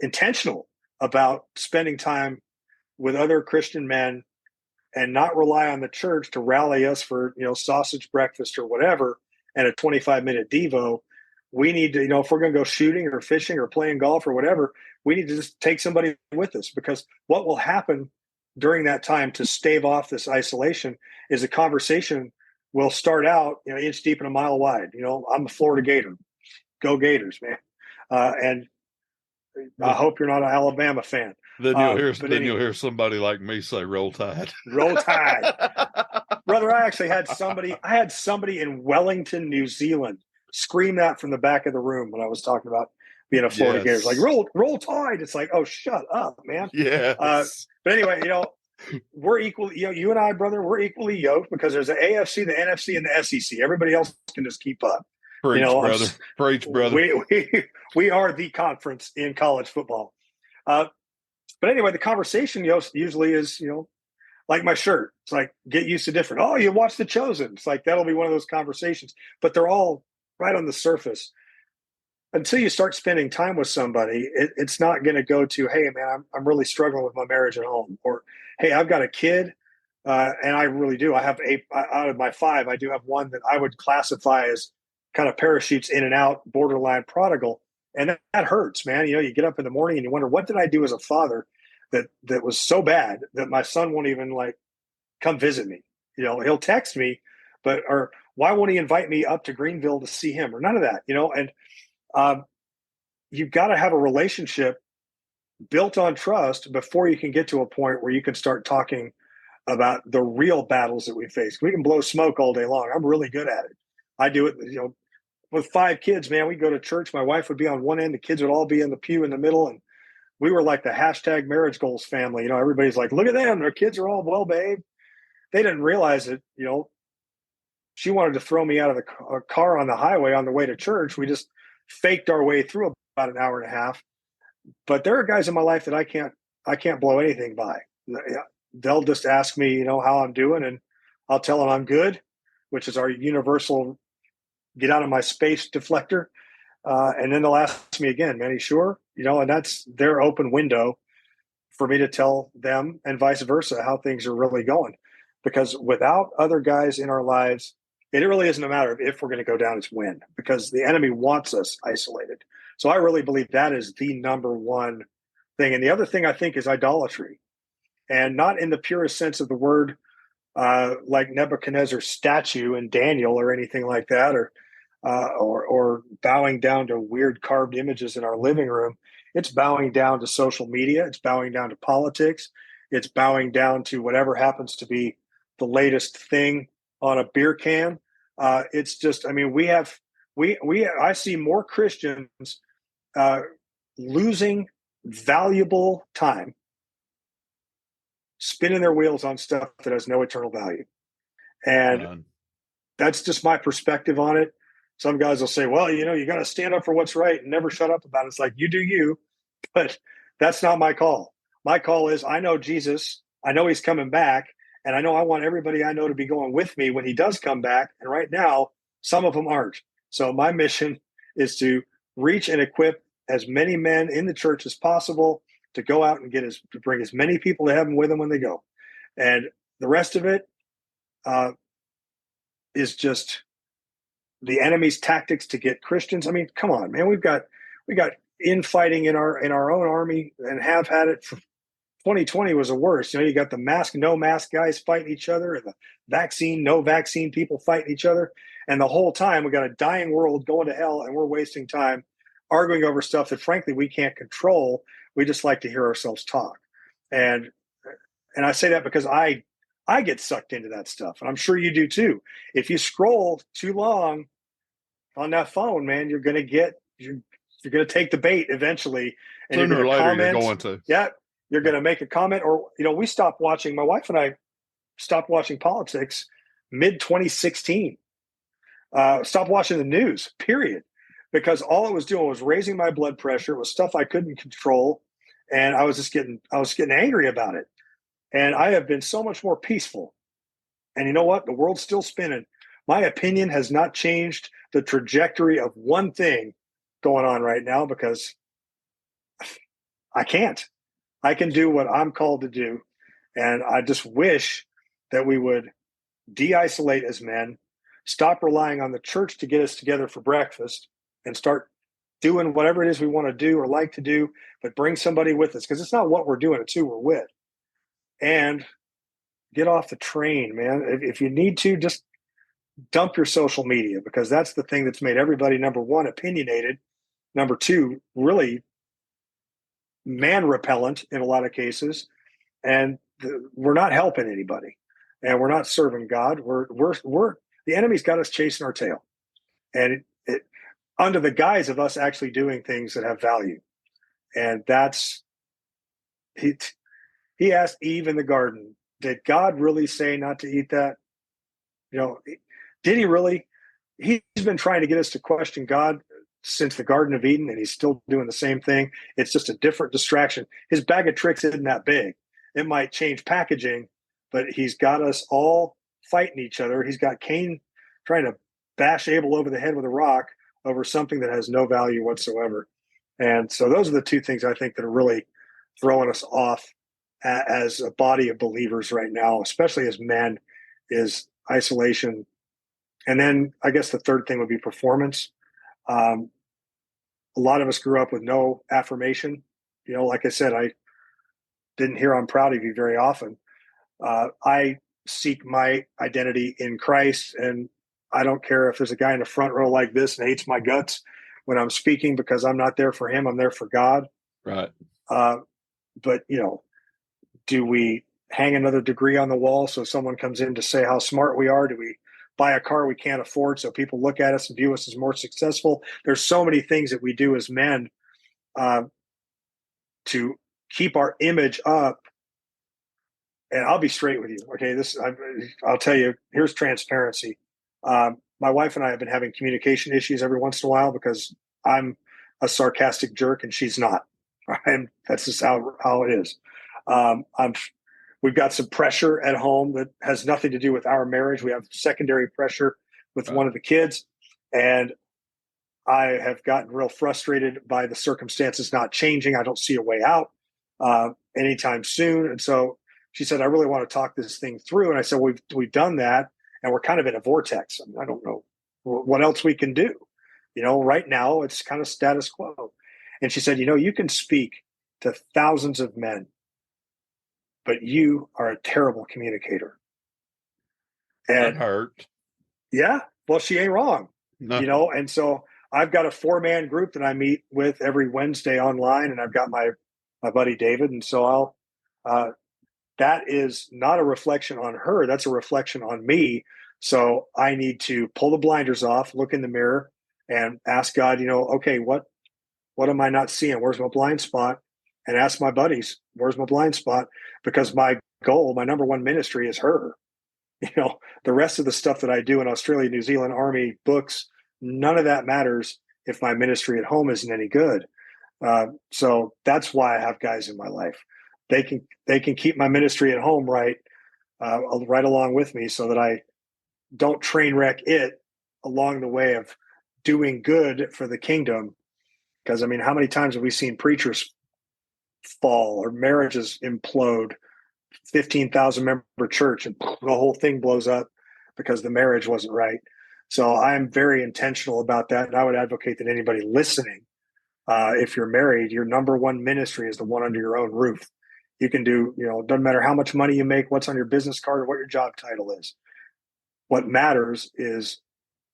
intentional about spending time with other Christian men, and not rely on the church to rally us for sausage breakfast or whatever and a 25-minute devo. We need to, if we're going to go shooting or fishing or playing golf or whatever, we need to just take somebody with us, because what will happen during that time to stave off this isolation is a conversation will start out inch deep and a mile wide. I'm a Florida Gator. Go Gators, man. And I hope you're not an Alabama fan. Then you'll hear somebody like me say, "Roll Tide." Roll Tide. Brother, I had somebody in Wellington, New Zealand scream that from the back of the room when I was talking about being a Florida Gators. Like, roll Tide. It's like, oh, shut up, man. Yeah. But anyway, we're equally, you and I, brother, we're equally yoked, because there's the AFC, the NFC, and the SEC. Everybody else can just keep up. Preach, brother. Preach, brother. We are the conference in college football. But anyway, the conversation usually is, like my shirt. It's like, get used to different. Oh, you watch The Chosen. It's like, that'll be one of those conversations. But they're all right on the surface. Until you start spending time with somebody, it's not going to go to, hey, man, I'm really struggling with my marriage at home. Or, hey, I've got a kid, and I really do. I have out of my 5, I do have one that I would classify as kind of parachutes in and out, borderline prodigal. And that hurts, man. You get up in the morning and you wonder, what did I do as a father that was so bad that my son won't even come visit me? He'll text me, or why won't he invite me up to Greenville to see him, or none of that, and you've got to have a relationship built on trust before you can get to a point where you can start talking about the real battles that we face. We can blow smoke all day long. I'm really good at it. I do it, with 5 kids, man. We go to church. My wife would be on one end. The kids would all be in the pew in the middle. And we were like the hashtag marriage goals family. Everybody's like, look at them. Their kids are all well behaved. They didn't realize that, she wanted to throw me out of the car on the highway on the way to church. We just faked our way through about an hour and a half. But there are guys in my life that I can't blow anything by. They'll just ask me, how I'm doing, and I'll tell them I'm good, which is our universal get out of my space deflector. And then they'll ask me again, man, you sure? And that's their open window for me to tell them, and vice versa, how things are really going. Because without other guys in our lives, it really isn't a matter of if we're going to go down, it's when, because the enemy wants us isolated. So I really believe that is the number one thing. And the other thing I think is idolatry, and not in the purest sense of the word, like Nebuchadnezzar's statue in Daniel or anything like that, or bowing down to weird carved images in our living room. It's bowing down to social media. It's bowing down to politics. It's bowing down to whatever happens to be the latest thing on a beer can. It's just, I mean, I see more Christians losing valuable time spinning their wheels on stuff that has no eternal value. And None. that's just my perspective on it. Some guys will say, well, you got to stand up for what's right and never shut up about it. It's like, you do you, but that's not my call. My call is, I know Jesus. I know he's coming back. And I know I want everybody I know to be going with me when he does come back. And right now, some of them aren't. So my mission is to reach and equip as many men in the church as possible to go out and to bring as many people to heaven with them when they go. And the rest of it is just the enemy's tactics to get Christians. I mean, come on, man. We got infighting in our own army and have had it for 2020 was the worst. You got the mask, no mask guys fighting each other, and the vaccine, no vaccine people fighting each other. And the whole time we got a dying world going to hell, and we're wasting time arguing over stuff that frankly we can't control. We just like to hear ourselves talk. And I say that because I get sucked into that stuff, and I'm sure you do too. If you scroll too long on that phone, man, you're going to take the bait eventually, and Sooner or later comment, you're going to. Yeah, you're going to make a comment, or we stopped watching. My wife and I stopped watching politics mid 2016. Stopped watching the news, period, because all it was doing was raising my blood pressure. It was stuff I couldn't control, and I was getting angry about it. And I have been so much more peaceful. And you know what? The world's still spinning. My opinion has not changed the trajectory of one thing going on right now, because I can't. I can do what I'm called to do. And I just wish that we would de-isolate as men, stop relying on the church to get us together for breakfast, and start doing whatever it is we want to do or like to do, but bring somebody with us, because it's not what we're doing, it's who we're with. And get off the train, man. If you need to, just dump your social media, because that's the thing that's made everybody, number one, opinionated, number two, really man repellent in a lot of cases, and we're not helping anybody, and we're not serving God. We're the enemy's got us chasing our tail, and it under the guise of us actually doing things that have value. And that's he asked Eve in the garden, did God really say not to eat that? Did he really? He's been trying to get us to question God since the Garden of Eden, and he's still doing the same thing. It's just a different distraction. His bag of tricks isn't that big. It might change packaging, but he's got us all fighting each other. He's got Cain trying to bash Abel over the head with a rock over something that has no value whatsoever. And so those are the two things I think that are really throwing us off as a body of believers right now, especially as men, is isolation. And then I guess the third thing would be performance. A lot of us grew up with no affirmation. Like I said, I didn't hear "I'm proud of you" very often. I seek my identity in Christ, and I don't care if there's a guy in the front row like this and hates my guts when I'm speaking, because I'm not there for him. I'm there for God. Right. But do we hang another degree on the wall so someone comes in to say how smart we are? Do we buy a car we can't afford so people look at us and view us as more successful? There's so many things that we do as men to keep our image up. And I'll be straight with you. Okay, I'll tell you, here's transparency. My wife and I have been having communication issues every once in a while because I'm a sarcastic jerk and she's not. And that's just how it is. We've got some pressure at home that has nothing to do with our marriage. We have secondary pressure with one of the kids, and I have gotten real frustrated by the circumstances not changing. I don't see a way out anytime soon. And so she said, I really want to talk this thing through. And I said, we've done that, and we're kind of in a vortex. I don't know what else we can do. Right now it's kind of status quo. And she said, you can speak to thousands of men, but you are a terrible communicator. And that hurt. Yeah, well, she ain't wrong. No. And so I've got a 4-man group that I meet with every Wednesday online, and I've got my buddy David. And so that is not a reflection on her. That's a reflection on me So I need to pull the blinders off, look in the mirror, and ask God, okay, what am I not seeing? Where's my blind spot? And ask my buddies, where's my blind spot? Because my goal, my number one ministry is her. The rest of the stuff that I do in Australia, New Zealand, Army, books, none of that matters if my ministry at home isn't any good. So that's why I have guys in my life. They can keep my ministry at home right along with me, so that I don't train wreck it along the way of doing good for the kingdom. Because how many times have we seen preachers fall or marriages implode? 15,000 member church and the whole thing blows up because the marriage wasn't right. So I'm very intentional about that. And I would advocate that anybody listening, if you're married, your number one ministry is the one under your own roof. You can do, it doesn't matter how much money you make, what's on your business card, or what your job title is. What matters is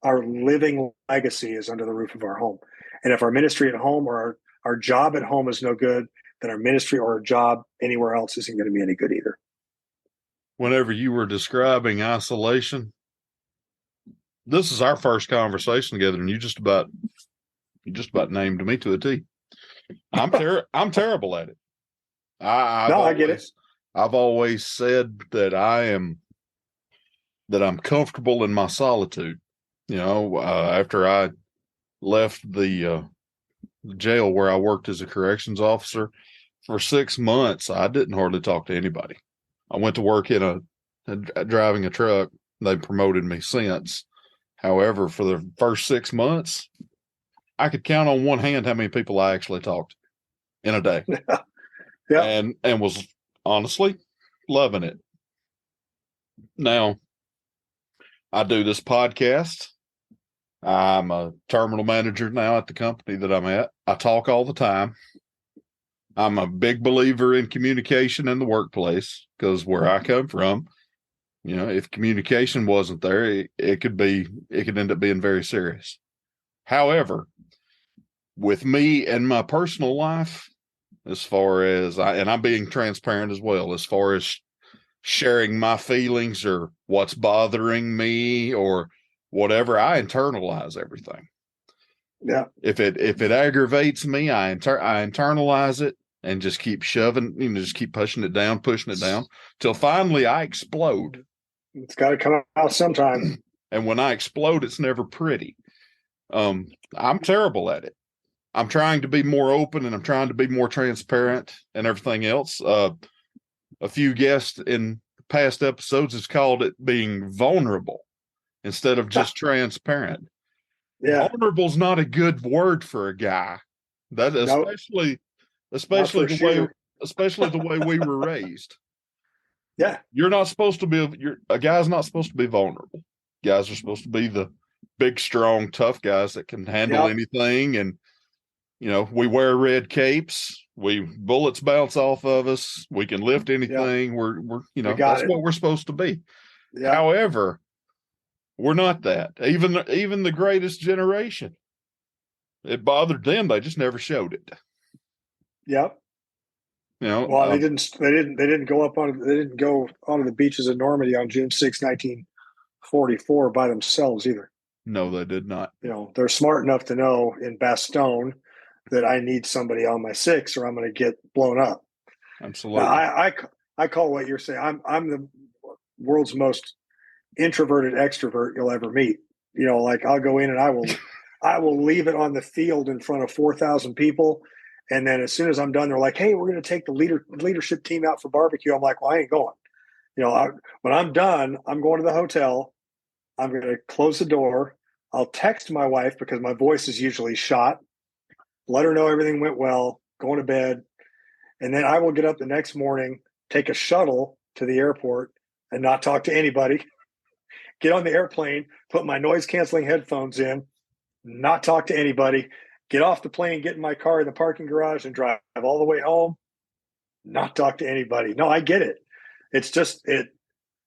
our living legacy is under the roof of our home. And if our ministry at home or our job at home is no good, then our ministry or our job anywhere else isn't going to be any good either. Whenever you were describing isolation, this is our first conversation together, and you just about named me to a T. I'm terrible at it. I get it. I've always said that I'm comfortable in my solitude. After I left the jail where I worked as a corrections officer for 6 months, I didn't hardly talk to anybody. I went to work in driving a truck. They promoted me since. However, for the first 6 months, I could count on one hand how many people I actually talked in a day. Yeah. And was honestly loving it. Now, I do this podcast. I'm a terminal manager now at the company that I'm at. I talk all the time. I'm a big believer in communication in the workplace, because where I come from, if communication wasn't there, it could end up being very serious. However, with me and my personal life, as far as I'm being transparent as well, as far as sharing my feelings or what's bothering me or whatever, I internalize everything. Yeah. If it aggravates me, I internalize it and just keep shoving, just keep pushing it down till finally I explode. It's got to come out sometime. And when I explode, it's never pretty. I'm terrible at it. I'm trying to be more open, and I'm trying to be more transparent and everything else. A few guests in past episodes has called it being vulnerable instead of just transparent. Yeah. Vulnerable is not a good word for a guy. That especially the way we were raised. Yeah. You're not supposed to be a guy's not supposed to be vulnerable. Guys are supposed to be the big, strong, tough guys that can handle anything. And we wear red capes. Bullets bounce off of us. We can lift anything. Yep. That's what we're supposed to be. Yep. However, we're not that. Even the greatest generation, it bothered them. They just never showed it. Yep. Well, they didn't go onto the beaches of Normandy on June 6, 1944 by themselves either. No, they did not. They're smart enough to know in Bastogne that I need somebody on my six or I'm going to get blown up. Absolutely. Now, I call what you're saying. I'm the world's most introverted extrovert you'll ever meet. I'll go in and I will leave it on the field in front of 4,000 people. And then as soon as I'm done, they're like, hey, we're going to take the leadership team out for barbecue. I'm like, well, I ain't going. When I'm done, I'm going to the hotel. I'm going to close the door. I'll text my wife because my voice is usually shot. Let her know everything went well, going to bed. And then I will get up the next morning, take a shuttle to the airport and not talk to anybody. Get on the airplane, put my noise canceling headphones in, not talk to anybody. Get off the plane, get in my car in the parking garage and drive all the way home, not talk to anybody. No, I get it. It's just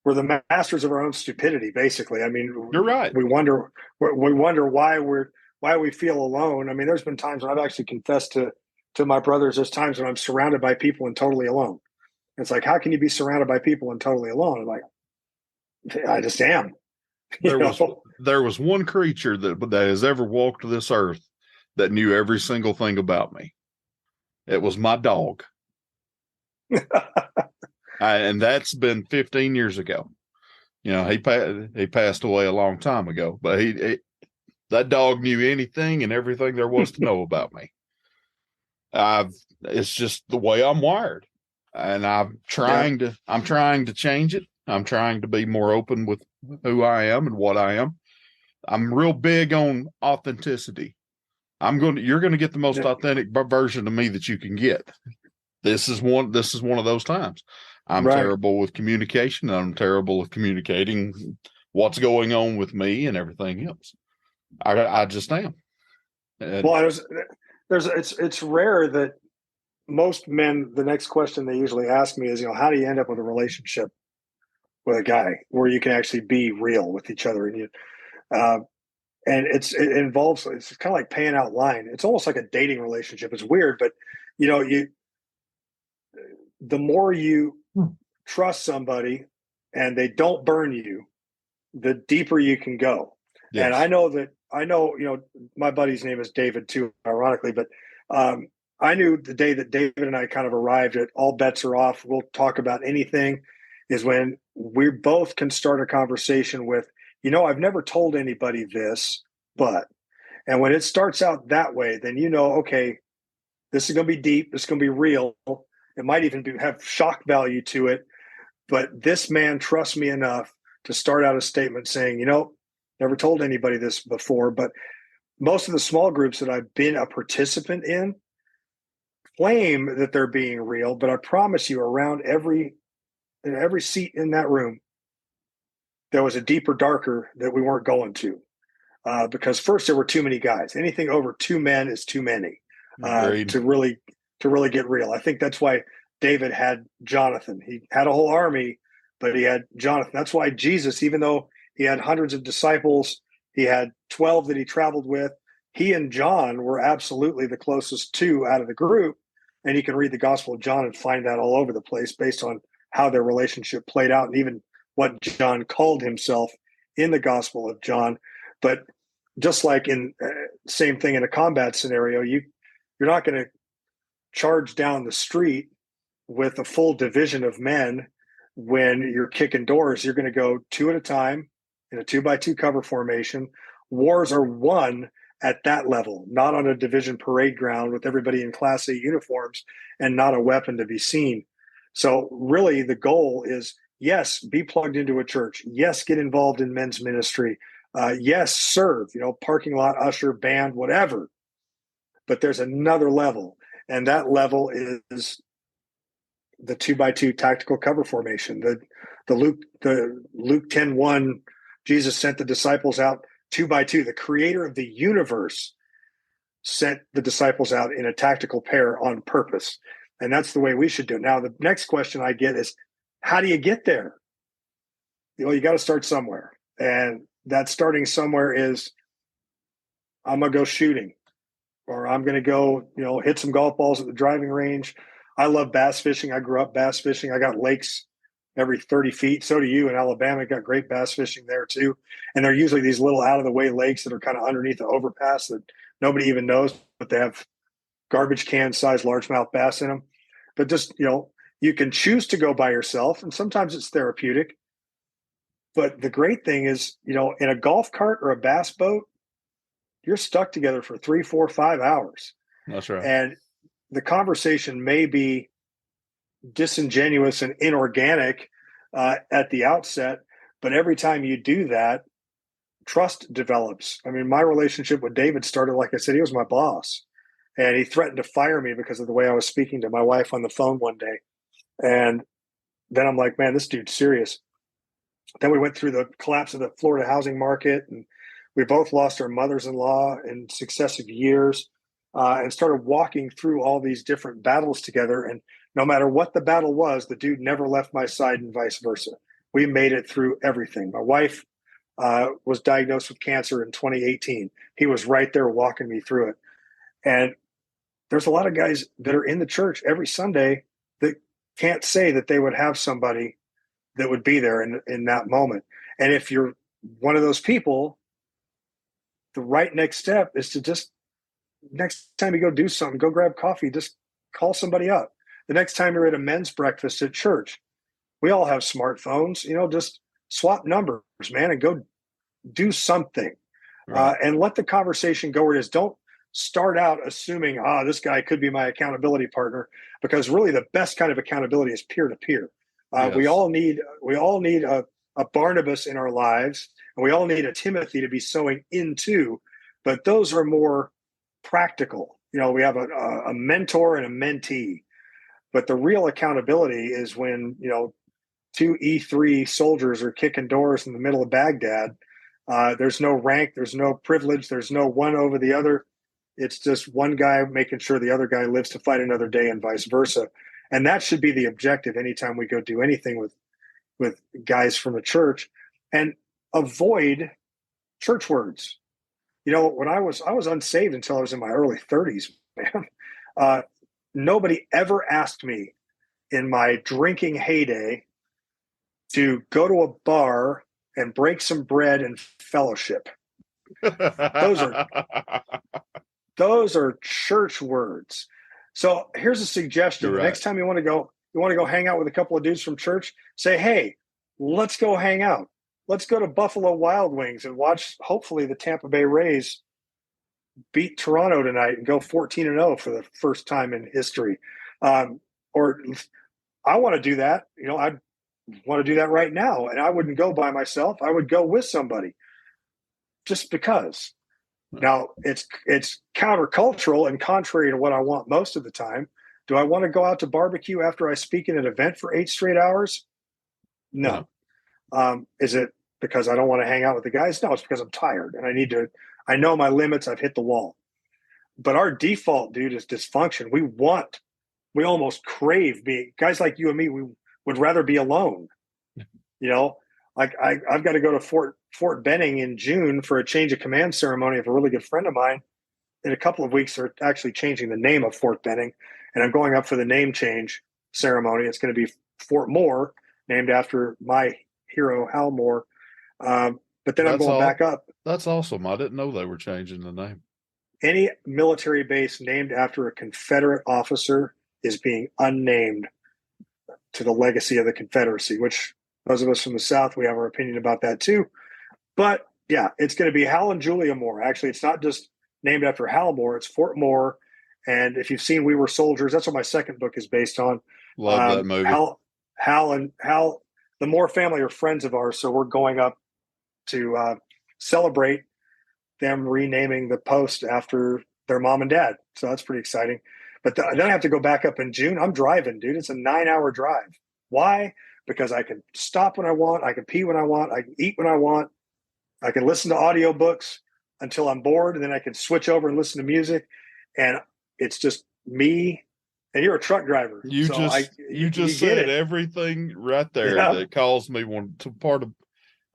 we're the masters of our own stupidity, basically. You're right. We wonder why we feel alone. There's been times when I've actually confessed to my brothers, there's times when I'm surrounded by people and totally alone. It's like, how can you be surrounded by people and totally alone? I'm like, I just am. There You was know, there was one creature that has ever walked this earth that knew every single thing about me. It was my dog. And that's been 15 years ago. He passed away a long time ago, but that dog knew anything and everything there was to know about me. It's just the way I'm wired, and yeah, I'm trying to change it. I'm trying to be more open with who I am and what I am. I'm real big on authenticity. You're going to get the most yeah, authentic version of me that you can get. This is one of those times. I'm right. terrible with communication. I'm terrible with communicating what's going on with me and everything else. I just am. And Well, it's rare that most men, the next question they usually ask me is, how do you end up with a relationship with a guy where you can actually be real with each other? Uh, and it involves, it's kind of like paying out line. It's almost like a dating relationship. It's weird, but the more you trust somebody and they don't burn you, the deeper you can go. And yes, I know, my buddy's name is David too, ironically, but I knew the day that David and I kind of arrived at all bets are off. We'll talk about anything is when we both can start a conversation with, I've never told anybody this, and when it starts out that way, then, okay, this is going to be deep. This is going to be real. It might even have shock value to it. But this man trusts me enough to start out a statement saying, never told anybody this before, but most of the small groups that I've been a participant in claim that they're being real. But I promise you, in every seat in that room, there was a deeper, darker that we weren't going to. Because first there were too many guys. Anything over two men is too many agreed. to really get real. I think that's why David had Jonathan. He had a whole army, but he had Jonathan. That's why Jesus, even though he had hundreds of disciples, he had 12 that he traveled with. He and John were absolutely the closest two out of the group. And you can read the Gospel of John and find that all over the place based on how their relationship played out and even what John called himself in the Gospel of John. But just like in same thing in a combat scenario, you're not going to charge down the street with a full division of men when you're kicking doors. You're going to go two at a time in a 2x2 cover formation. Wars are won at that level, not on a division parade ground with everybody in Class A uniforms and not a weapon to be seen. So really the goal is, yes, be plugged into a church. Yes, get involved in men's ministry. Yes, serve, parking lot, usher, band, whatever. But there's another level, and that level is the 2x2 tactical cover formation. The Luke 10:1, Jesus sent the disciples out 2x2. The creator of the universe sent the disciples out in a tactical pair on purpose. And that's the way we should do it. Now, the next question I get is, how do you get there? You got to start somewhere. And that starting somewhere is, I'm going to go shooting, or I'm going to go, hit some golf balls at the driving range. I love bass fishing. I grew up bass fishing. I got lakes every 30 feet. So do you in Alabama. Got great bass fishing there too. And they're usually these little out of the way lakes that are kind of underneath the overpass that nobody even knows, but they have garbage can size largemouth bass in them. But just, you can choose to go by yourself, and sometimes it's therapeutic. But the great thing is, in a golf cart or a bass boat, you're stuck together for 3, 4, 5 hours. That's right. And the conversation may be disingenuous and inorganic at the outset, but every time you do that, trust develops. I mean, my relationship with David started, like I said, he was my boss, and he threatened to fire me because of the way I was speaking to my wife on the phone one day. And then I'm like, man, this dude's serious. Then we went through the collapse of the Florida housing market, and we both lost our mothers-in-law in successive years, and started walking through all these different battles together. And no matter what the battle was, the dude never left my side, and vice versa. We made it through everything. My wife was diagnosed with cancer in 2018. He was right there walking me through it. And there's a lot of guys that are in the church every Sunday that can't say that they would have somebody that would be there in that moment. And if you're one of those people, the right next step is to just, next time you go do something, go grab coffee, just call somebody up. The next time you're at a men's breakfast at church, we all have smartphones, just swap numbers, man, and go do something. Right. And let the conversation go where it is. Don't start out assuming, this guy could be my accountability partner, because really the best kind of accountability is peer to peer. We all need a Barnabas in our lives, and we all need a Timothy to be sowing into, but those are more practical. We have a mentor and a mentee, but the real accountability is when, two E3 soldiers are kicking doors in the middle of Baghdad. There's no rank, there's no privilege, there's no one over the other. It's just one guy making sure the other guy lives to fight another day, and vice versa. And that should be the objective anytime we go do anything with guys from a church. And avoid church words. When I was unsaved until I was in my early 30s, man. Nobody ever asked me in my drinking heyday to go to a bar and break some bread and fellowship. Those are church words. So here's a suggestion. You're the right. next time you want to go hang out with a couple of dudes from church, say, hey, let's go hang out. Let's go to Buffalo Wild Wings and watch, hopefully, the Tampa Bay Rays beat Toronto tonight and go 14-0 for the first time in history. Or I want to do that. I want to do that right now. And I wouldn't go by myself. I would go with somebody, just because. Now, it's countercultural and contrary to what I want most of the time. Do I want to go out to barbecue after I speak at an event for 8 straight hours? No. Is it because I don't want to hang out with the guys? No, it's because I'm tired and I know my limits. I've hit the wall. But our default, dude, is dysfunction. We almost crave being guys like you and me. We would rather be alone. Like I've got to go to Fort Benning in June for a change of command ceremony of a really good friend of mine. In a couple of weeks, they're actually changing the name of Fort Benning, and I'm going up for the name change ceremony. It's going to be Fort Moore, named after my hero, Hal Moore. But then I'm going back up. That's awesome. I didn't know they were changing the name. Any military base named after a Confederate officer is being unnamed to the legacy of the Confederacy, which those of us from the South, we have our opinion about that too. But yeah, it's going to be Hal and Julia Moore. Actually, it's not just named after Hal Moore, it's Fort Moore. And if you've seen We Were Soldiers, that's what my second book is based on. Love that movie. Hal, the Moore family are friends of ours, so we're going up to celebrate them renaming the post after their mom and dad. So that's pretty exciting. But then I have to go back up in June. I'm driving, dude. It's a 9-hour drive. Why? Because I can stop when I want. I can pee when I want. I can eat when I want. I can listen to audiobooks until I'm bored, and then I can switch over and listen to music. And it's just me. And you're a truck driver. You just said everything right there that caused me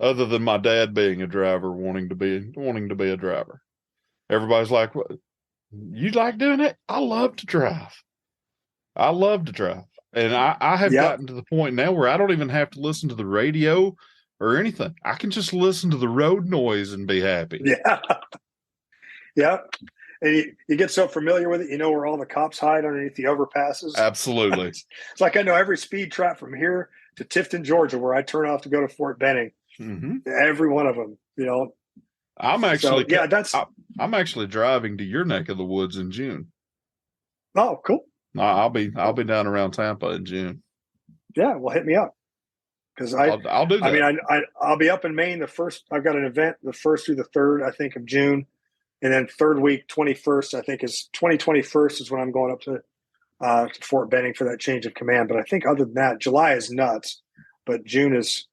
other than my dad being a driver, wanting to be a driver. Everybody's like, "What? You like doing it?" I love to drive. And I have gotten to the point now where I don't even have to listen to the radio or anything. I can just listen to the road noise and be happy. Yeah. Yeah. And you get so familiar with it, you know where all the cops hide underneath the overpasses. Absolutely. It's like I know every speed trap from here to Tifton, Georgia, where I turn off to go to Fort Benning. Mm-hmm. Every one of them, I'm actually driving to your neck of the woods in June. Oh, cool. I'll be down around Tampa in June. Yeah, well, hit me up because I'll do that. I mean, I'll be up in Maine I've got an event the 1st through the 3rd, I think, of June, and then third week 21st, I think is 2021st is when I'm going up to Fort Benning for that change of command. But I think other than that, July is nuts, but June is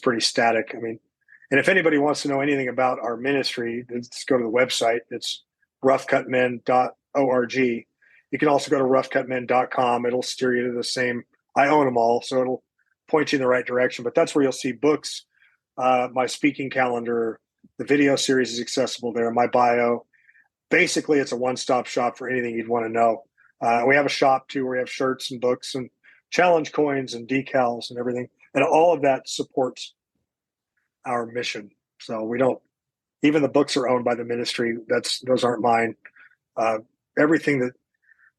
pretty static. I mean, and if anybody wants to know anything about our ministry, just go to the website. It's roughcutmen.org. You can also go to roughcutmen.com. It'll steer you to the same. I own them all, so it'll point you in the right direction. But that's where you'll see books, my speaking calendar, the video series is accessible there, my bio. Basically, it's a one-stop shop for anything you'd want to know. We have a shop, too, where we have shirts and books and challenge coins and decals and everything. And all of that supports our mission. So we don't, even the books are owned by the ministry. Those aren't mine. Everything that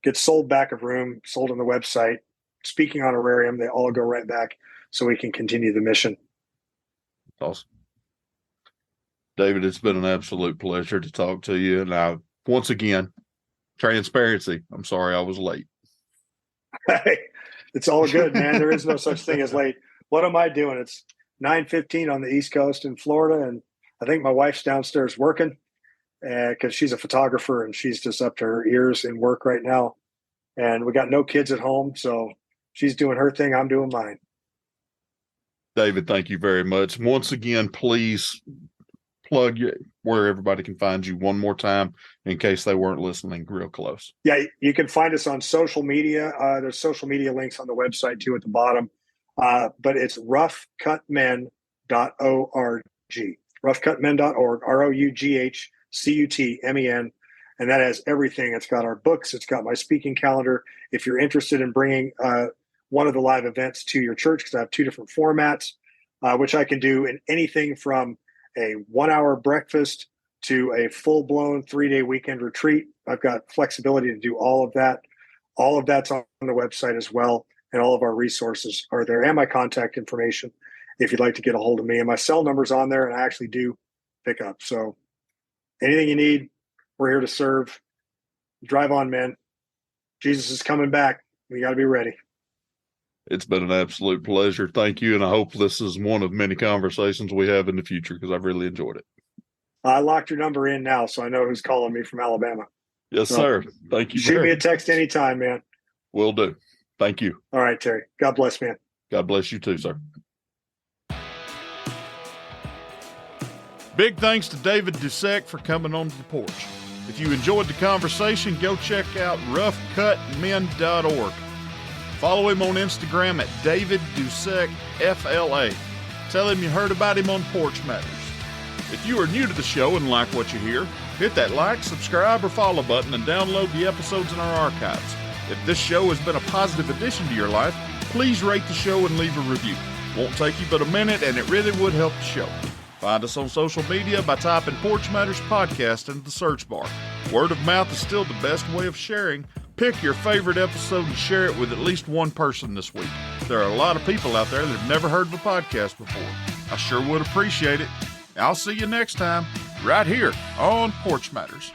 gets sold back of room, sold on the website, speaking honorarium, they all go right back so we can continue the mission. Awesome. David, it's been an absolute pleasure to talk to you. And once again, transparency. I'm sorry I was late. Hey, it's all good, man. There is no such thing as late. What am I doing? It's 9:15 on the East Coast in Florida, and I think my wife's downstairs working because she's a photographer and she's just up to her ears in work right now. And we got no kids at home, so she's doing her thing. I'm doing mine. David, thank you very much. Once again, please plug where everybody can find you one more time in case they weren't listening real close. Yeah, you can find us on social media. There's social media links on the website too at the bottom. But it's roughcutmen.org. Roughcutmen.org, ROUGHCUTMEN. And that has everything. It's got our books. It's got my speaking calendar. If you're interested in bringing one of the live events to your church, because I have 2 different formats, which I can do in anything from a 1-hour breakfast to a full-blown 3-day weekend retreat. I've got flexibility to do all of that. All of that's on the website as well. And all of our resources are there, and my contact information if you'd like to get a hold of me. And my cell number's on there, and I actually do pick up. So anything you need, we're here to serve. Drive on, man. Jesus is coming back. We got to be ready. It's been an absolute pleasure. Thank you. And I hope this is one of many conversations we have in the future because I've really enjoyed it. I locked your number in now, so I know who's calling me from Alabama. Yes, sir. Thank you. Shoot me a text anytime, man. Will do. Thank you. All right, Terry. God bless, man. God bless you too, sir. Big thanks to David Dusek for coming onto the porch. If you enjoyed the conversation, go check out roughcutmen.org. Follow him on Instagram at David Dusek FLA. Tell him you heard about him on Porch Matters. If you are new to the show and like what you hear, hit that like, subscribe, or follow button and download the episodes in our archives. If this show has been a positive addition to your life, please rate the show and leave a review. Won't take you but a minute, and it really would help the show. Find us on social media by typing Porch Matters Podcast into the search bar. Word of mouth is still the best way of sharing. Pick your favorite episode and share it with at least one person this week. There are a lot of people out there that have never heard of a podcast before. I sure would appreciate it. I'll see you next time, right here on Porch Matters.